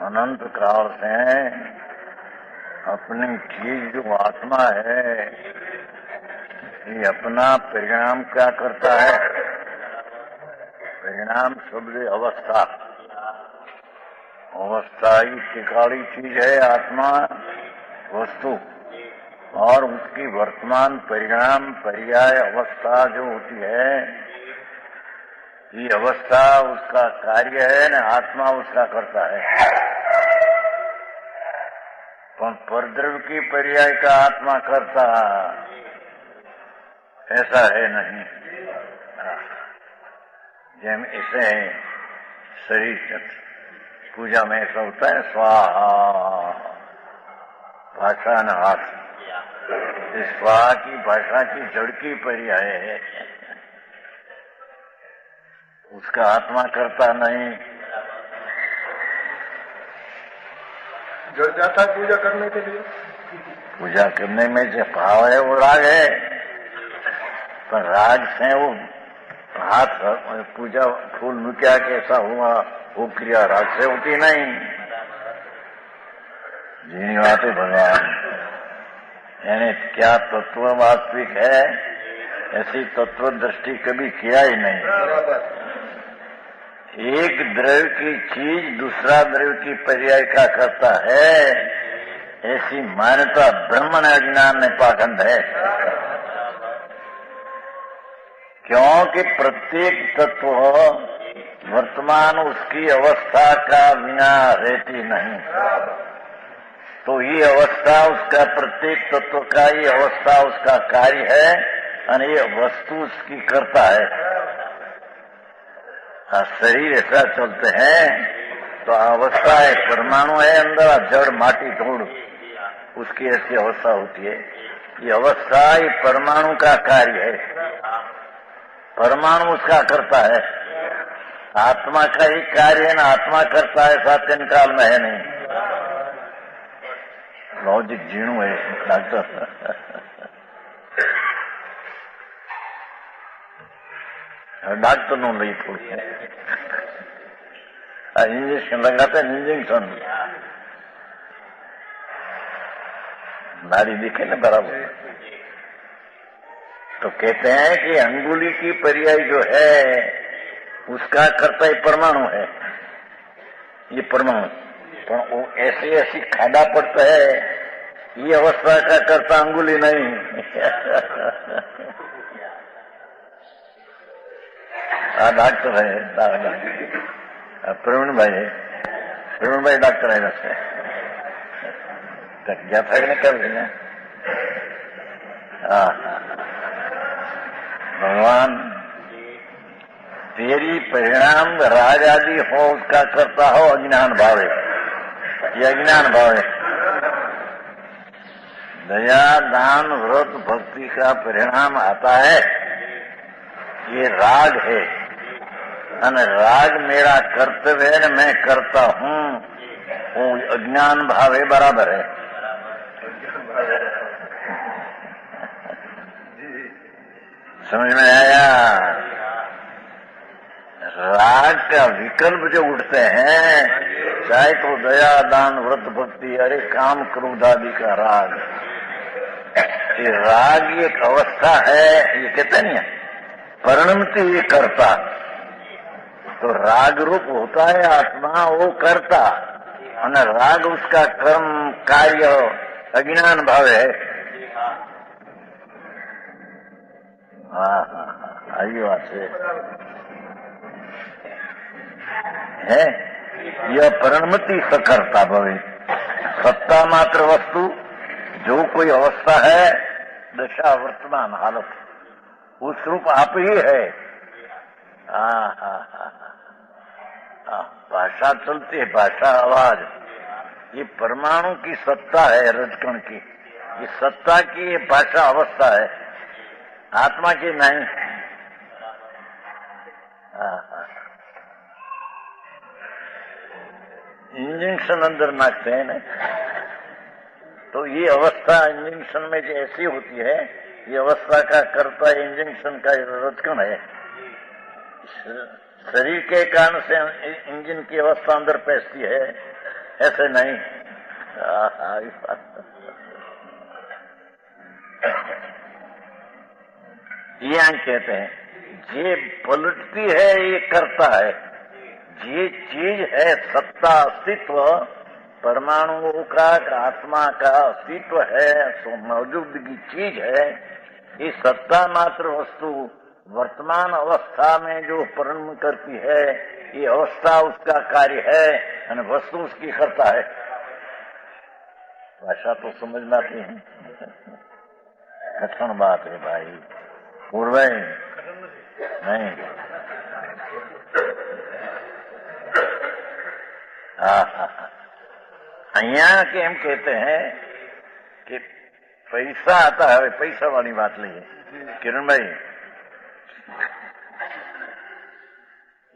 अनंत काल से अपनी चीज जो आत्मा है ये अपना परिणाम क्या करता है? परिणाम शब्द अवस्था, अवस्था ही टिकाड़ी चीज है आत्मा वस्तु, और उसकी वर्तमान परिणाम पर्याय अवस्था जो होती है ये अवस्था उसका कार्य है न आत्मा उसका करता है। परद्रव्य की पर्याय का आत्मा करता ऐसा है नहीं। जैसे इसे शरीर पूजा में ऐसा होता है स्वाहा भाषा न हाथ, इस स्वाहा की भाषा की जड़ की पर्याय है, उसका आत्मा करता नहीं। जड़ जाता है पूजा करने के लिए, पूजा करने में जो भाव है वो राग है, पर राग से वो हाथ पूजा फूल मुक्या कैसा हुआ वो क्रिया राग से होती नहीं। जीनी बात है भगवान, यानी क्या तत्व वास्तविक है ऐसी तत्व दृष्टि कभी किया ही नहीं। एक द्रव्य की चीज दूसरा द्रव्य की पर्याय का करता है ऐसी मान्यता ब्रह्मण अज्ञान में पाखंड है। क्योंकि प्रत्येक तत्व वर्तमान उसकी अवस्था का बिना रहती नहीं, तो ये अवस्था उसका प्रत्येक तत्व का ये अवस्था उसका कार्य है और ये वस्तु उसकी करता है। शरीर ऐसा चलते हैं तो अवस्था है परमाणु है अंदर जड़ माटी धूड़ उसकी ऐसी अवस्था होती है। ये अवस्था ये परमाणु का कार्य है, परमाणु उसका करता है। आत्मा का ही कार्य है ना, आत्मा करता है सात्यन काल में है नहीं। लॉजिक जीणु है डॉक्टर डॉक्टर नो लई थोड़ी इंजेक्शन लगाते हैं, इंजेक्शन नारी दिखे ना बराबर। तो कहते हैं कि अंगुली की पर्याय जो है उसका कर्ता ही परमाणु है। ये परमाणु तो वो ऐसी ऐसी खादा पड़ता है, ये अवस्था का कर्ता अंगुली नहीं डॉक्टर है प्रवीण भाई डॉक्टर है वैसे क्या था कर देना। भगवान तेरी परिणाम राज आदि हो उसका करता हो अज्ञान भाव है, ये अज्ञान भाव है। दया दान व्रत भक्ति का परिणाम आता है ये राग है, और राग मेरा कर्तव्य है मैं करता हूँ वो अज्ञान भाव है, बराबर है। समझ में आया? राग का विकल्प जो उठते हैं चाहे तो दया दान व्रत भक्ति अरे काम क्रोध आदि का राग, ये राग एक अवस्था है, ये कहते नहीं है परिणमति ये करता, तो राग रूप होता है आत्मा वो करता, और राग उसका कर्म कार्य अज्ञान भाव है। हाँ आई बात है यह परिणमति सकर्ता भवे, सत्ता मात्र वस्तु जो कोई अवस्था है दशा वर्तमान हालत उस रूप आप ही है। भाषा चलती है, भाषा आवाज, ये परमाणु की सत्ता है रजकण की, ये सत्ता की ये भाषा अवस्था है, आत्मा की नहीं। इंजेक्शन अंदर नाखते हैं ना, तो ये अवस्था इंजेक्शन में जो ऐसी होती है ये अवस्था का कर्ता इंजेक्शन का रजकण है। शरीर के कारण से इंजन की अवस्था अंदर पैसती है, ऐसे नहीं। यहाँ कहते हैं ये पलटती है, ये करता है। ये चीज है सत्ता, अस्तित्व, परमाणुओं का आत्मा का अस्तित्व है, सो मौजूदगी चीज है। ये सत्ता मात्र वस्तु वर्तमान अवस्था में जो परिणम करती है, ये अवस्था उसका कार्य है और वस्तु उसकी करता है। भाषा तो समझ में आती है, कठिन बात है भाई। पूर्व नहीं, અહીંયા કેમ कहते हैं कि पैसा आता है, पैसा वाली बात नहीं है। किरण भाई,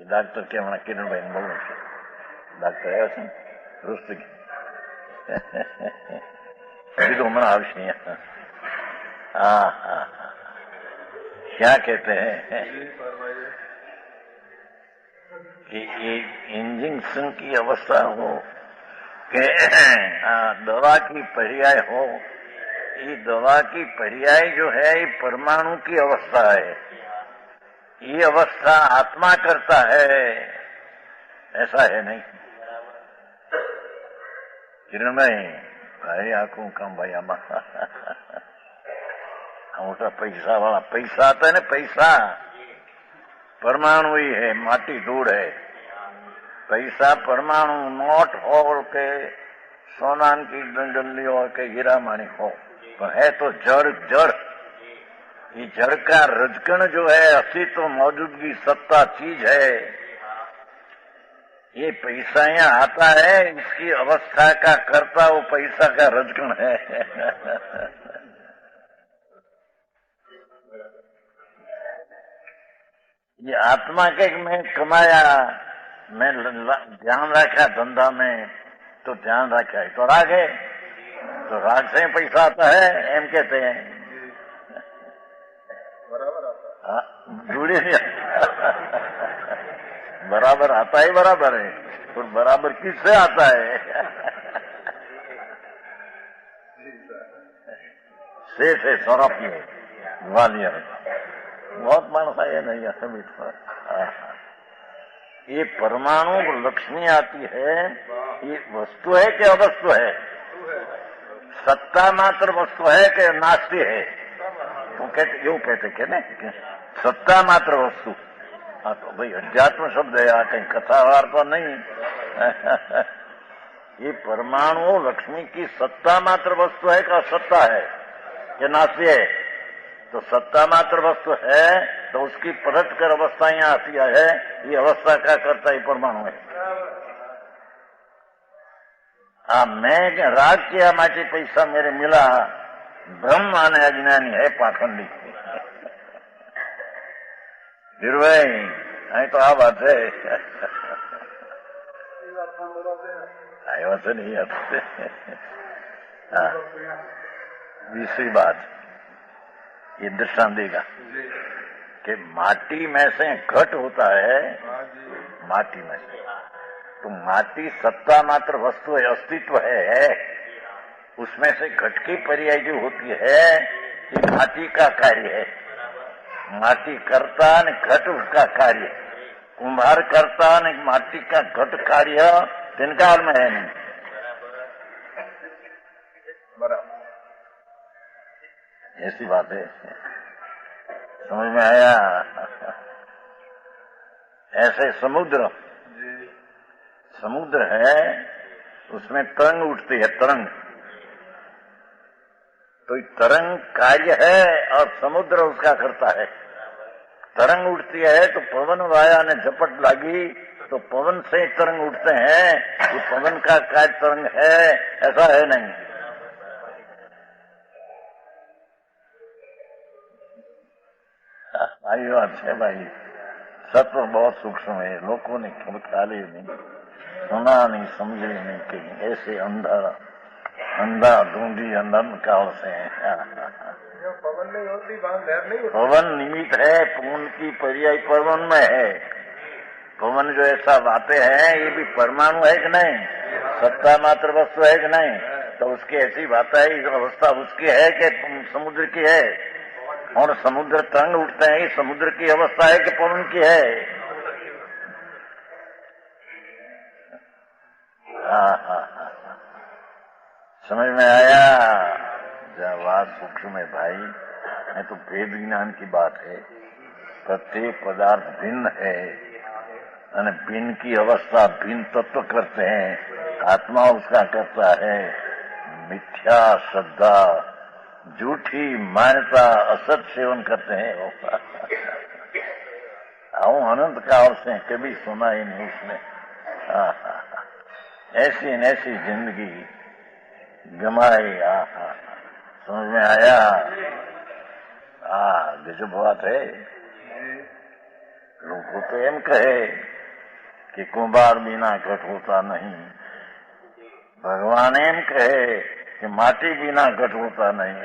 डॉक्टर के हमारा किरण भाई बोलो, डॉक्टर आया છે रुस्तगी अभी तो हमारा आवश्यक है। हाँ, क्या कहते हैं कि ये इंजेक्शन की अवस्था हो कि दवा की पर्याय हो, ये दवा की पर्याय जो है ये परमाणु की अवस्था है। ये अवस्था आत्मा करता है, ऐसा है नहीं। किरण भाई आंखों कम भाई आमा मोटा पैसा वाला पैसा आता है ना, पैसा परमाणु ही है, माटी धूड़ है। पैसा परमाणु नोट हो के सोना की डंडली हो के हीरा माणिक हो, पर है तो जड़। जड़, ये जड़ का रजकण जो है अस्तित्व मौजूदगी सत्ता चीज है। ये पैसा यहाँ आता है, इसकी अवस्था का कर्ता वो पैसा का रजकण है। ये आत्मा के मैं कमाया, मैं ध्यान रखा धंधा में, तो ध्यान रखा है तो राग है, तो राग से पैसा आता है, एम कहते हैं। जुड़ी बराबर आता ही बराबर है, और बराबर किससे आता है? सेठ है, सौरभ में, ग्वालियर, बहुत मानस है नहीं समित। ये परमाणु लक्ष्मी आती है, ये वस्तु है कि अवस्तु है? सत्ता मात्र वस्तु है कि नास्ती है? तो कहते यूं कहते क्या नहीं, सत्ता मात्र वस्तु। हाँ तो भाई अध्यात्म शब्द है, कहीं कथावार तो नहीं। ये परमाणु लक्ष्मी की सत्ता मात्र वस्तु है कि सत्ता है कि नास्ती है? तो सत्ता मात्र वस्तु है, तो उसकी पलट कर अवस्था यहाँ आती है। ये अवस्था का करता ही परमाणु है। मैं राग किया माटी पैसा मेरे मिला, ब्रह्म आने अज्ञानी है पाखंडी। फिर भाई तो आ बात है, वैसे नहीं आते। दूसरी बात ये दृष्टांत देगा कि माटी में से घट होता है, माटी में से, तो माटी सत्ता मात्र वस्तु है, अस्तित्व है। उसमें से घट की पर्याय जो होती है ये माटी का कार्य है। माटी करता न घट उसका कार्य, कुम्हार करता न माटी का घट कार्य तिनकार में है नहीं। ऐसी बात है, समझ में आया? ऐसे समुद्र, समुद्र है, उसमें तरंग उठती है, तरंग। तो तरंग कार्य है और समुद्र उसका करता है। तरंग उठती है तो पवन वाया ने झपट लगी तो पवन से तरंग उठते हैं, ये पवन का कार्य तरंग है, ऐसा है नहीं। आई बात है भाई, सत्व बहुत सूक्ष्म है, लोगों ने ख्याल ही नहीं, सुना नहीं, समझे नहीं, कहीं ऐसे अंधा ढूंढी अंधन काल से है। पवन नहीं होती, नहीं, पवन निमित्त है, पवन की पर्याय पवन में है। पवन जो ऐसा बातें हैं ये भी परमाणु है कि नहीं? सत्ता मात्र वस्तु है कि नहीं? तो उसकी ऐसी बात है, अवस्था उसकी है कि समुद्र की है? और समुद्र तरंग उठते हैं, समुद्र की अवस्था है कि पवन की है? हाँ, समझ में आया? जब बात सूक्ष्म है भाई, नहीं तो वेद ज्ञान की बात है। प्रत्येक पदार्थ भिन्न है, और भिन्न की अवस्था भिन्न तत्व करते हैं। आत्मा उसका करता है मिथ्या श्रद्धा, झूठी मान्यता, असत सेवन करते हैं। अनंत काल से कभी सुना ही नहीं उसने। ऐसी न ऐसी जिंदगी गमाई। समझ में आया? गजब बात है। लोगों तो एम कहे कि कुंभार बिना घट होता नहीं, भगवान एम कहे कि माटी बिना घट होता नहीं।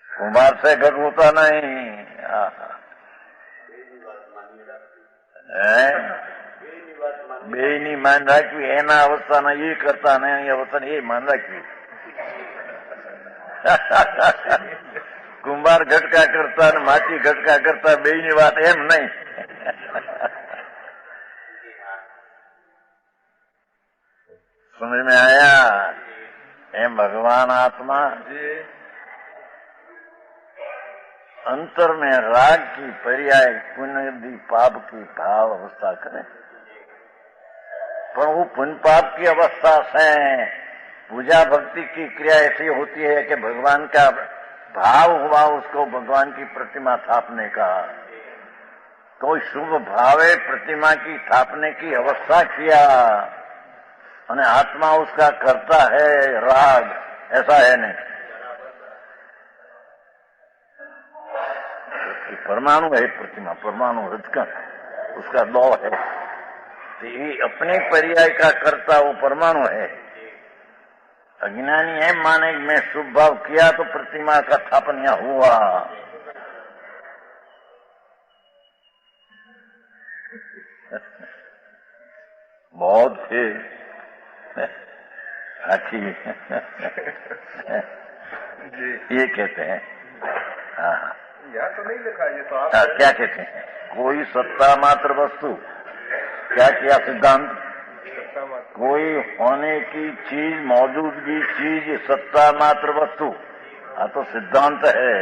कुंभार से घट होता नहीं। बेनी मान राख्યું એના અવસ્થાના એ કરતા ને અહીં અવસ્થાને એ માન રાખ્યું। કુંભાર ઘટકા કરતા ને માટી ઘટકા કરતા બેની વાત એમ નહીં। समझ में आया? एम भगवान आत्मा अंतर में राग की पर्याय पुण्य पाप की भाव अवस्था करे, पर वो पुण्य पाप की अवस्था से पूजा भक्ति की क्रिया ऐसी होती है कि भगवान का भाव हुआ, उसको भगवान की प्रतिमा स्थापने का। तो शुभ भावे प्रतिमा की स्थापने की अवस्था किया, और आत्मा उसका करता है राग, ऐसा है नहीं। परमाणु है प्रतिमा, परमाणु रजकन, उसका लौ है। तो ये अपने पर्याय का करता वो परमाणु है। अज्ञानी एम माने मैं शुभ भाव किया तो प्रतिमा का स्थापन यहाँ हुआ। बहुत थे अच्छी ये कहते हैं। हाँ, यहाँ तो नहीं लिखा, ये तो आप क्या कहते हैं? कोई सत्ता मात्र वस्तु, क्या किया सिद्धांत? कोई होने की चीज, मौजूदगी चीज सत्ता मात्र वस्तु, तो सिद्धांत है।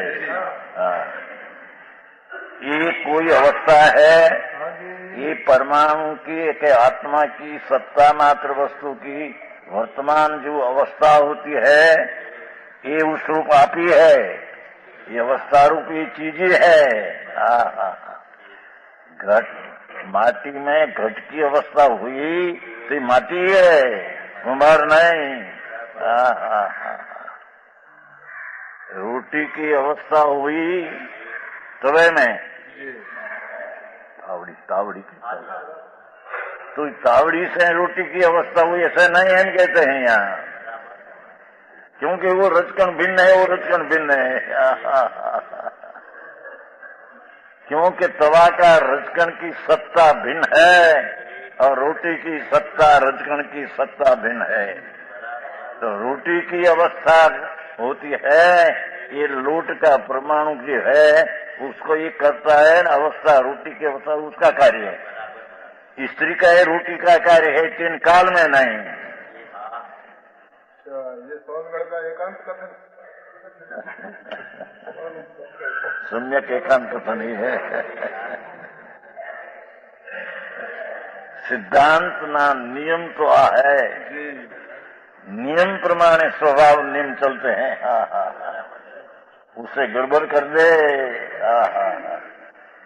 ये कोई अवस्था है, ये परमाणु की के आत्मा की सत्ता मात्र वस्तु की वर्तमान जो अवस्था होती है, ये उस रूप आप ही है। ये अवस्था रूप ये चीज ही है। घट माटी में घट की अवस्था हुई तो माटी है, कुम्हार नहीं। रोटी की अवस्था हुई तवे में, तावड़ी की तो तावड़ी से रोटी की अवस्था हुई, ऐसा नहीं है कहते हैं यहाँ, क्योंकि वो रचकन भिन्न है, वो रचकन भिन्न है। क्योंकि तवा का रचकन की सत्ता भिन्न है और रोटी की सत्ता रचकन की सत्ता भिन्न है। तो रोटी की अवस्था होती है, ये लोट का परमाणु जो है उसको ये करता है अवस्था, रोटी की अवस्था उसका कार्य है। स्त्री का है, रोटी का कार्य है, तीन काल में नहीं। ये सोनगढ़ का एकांत कथन सम्यक एकांत कथन ही है। सिद्धांत ना नियम तो है, नियम प्रमाणे स्वभाव नियम चलते हैं। उसे गड़बड़ कर दे,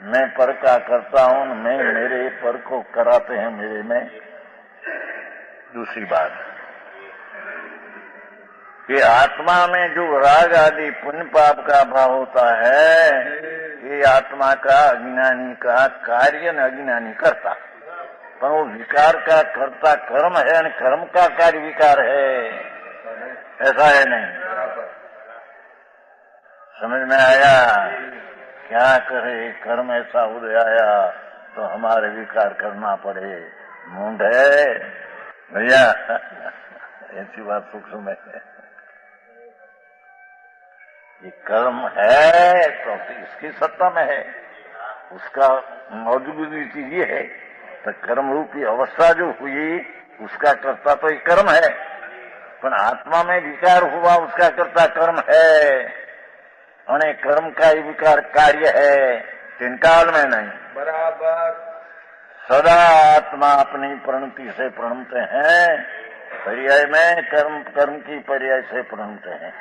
मैं पर का करता हूं, मैं मेरे पर को कराते हैं मेरे में। दूसरी बात कि आत्मा में जो राग आदि पुण्य पाप का भाव होता है, ये आत्मा का अज्ञानी का कार्य न अज्ञानी करता, पर वो विकार का करता कर्म है, और कर्म का कार्य विकार है, ऐसा है नहीं। समझ में आया? क्या करे, कर्म ऐसा उदय आया तो हमारे विकार करना पड़े, मूंढ है भैया, ऐसी बात सूक्ष्म है। ये कर्म है तो इसकी सत्ता में है, उसका मौजूदगी चीज ये है। तो कर्म रूपी अवस्था जो हुई उसका कर्ता तो ये कर्म है, पर आत्मा में विकार हुआ उसका कर्ता कर्म है, और कर्म का ही विकार कार्य है, तिनकाल में नहीं। बराबर। सदा आत्मा अपनी प्रणति से प्रणते हैं, पर्याय में कर्म की पर्याय से प्रणते हैं।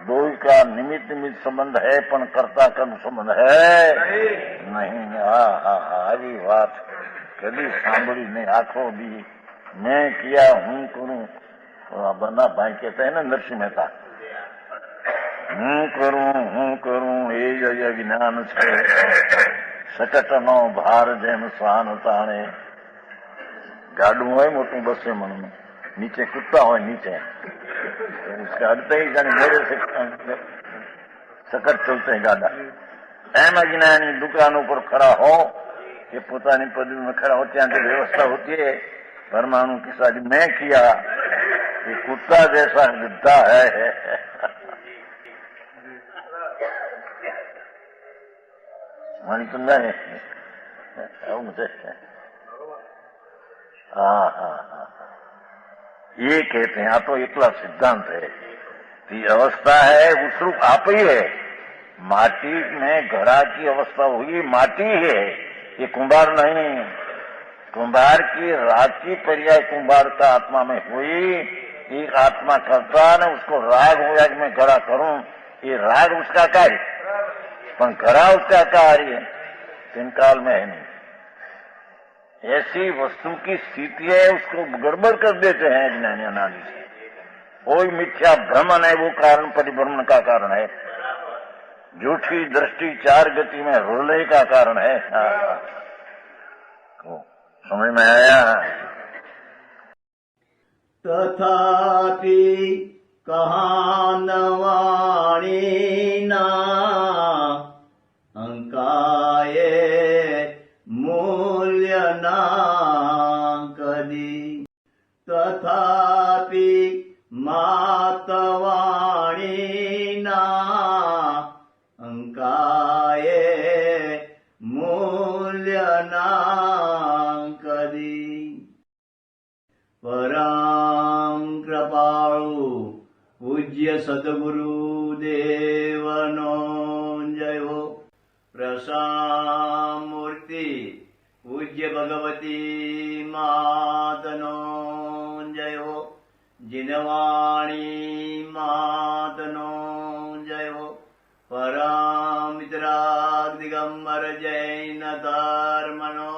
दो का निमित्त संबंध है, पण कर्ता कर्म संबंध है नहीं। આવી વાત કદી સાંભળી નહીં આખો દી। मैं किया हूं करूं, बना भाई कहते हैं ना नरसिंह मेहता, हूं करूं એ જ જ્ઞાન છે। सकटनो भार જેમ स्वान ताणे। गाडू હોય મોટું 200 મણનું, नीचे कुत्ता हो नीचे, उसका अड़ते ही जाने मेरे से सकट चलते हैं गाड़ा। एम अज्ञानी दुकानों पर खड़ा हो कि पोतानी पदवी में खड़ा हो, ત્યાં व्यवस्था होती है परमाणु की शादी मैं किया, ये कुत्ता जैसा गद्दा है। मानी तो नहीं मुझे हाँ, ये कहते हैं। तो एकला सिद्धांत है, ये अवस्था है उस रूप आप ही है। माटी में घड़ा की अवस्था हुई, माटी है, ये कुंभार नहीं। कुंभार की राग की पर्याय कुंभार का आत्मा में हुई, एक आत्मा करता न उसको राग होया कि मैं घड़ा करूं, ये राग उसका कार्य, पर घड़ा उसका कार्य तीन काल में है नहीं। ऐसी वस्तु की स्थिति है, उसको गड़बड़ कर देते हैं ज्ञानी अनादि से। कोई मिथ्या भ्रमण है, वो कारण परिभ्रमण का कारण है। झूठी दृष्टि 4 गति में हृदय का कारण है। तो समझ में आया। तथापि कहानवाणी ना अंकाये मूल्य ना कदी। तथापि मातवाणी ना अंकाये मूल्य ना कदी। परम कृपाळु पूज्य सद्गुरु देवनो जय हो। प्रसामूर्ति पूज्य भगवती मातनो जय हो। जिनवाणी मातनो जय हो। परम मित्राग दिगंबर जैन धर्मनो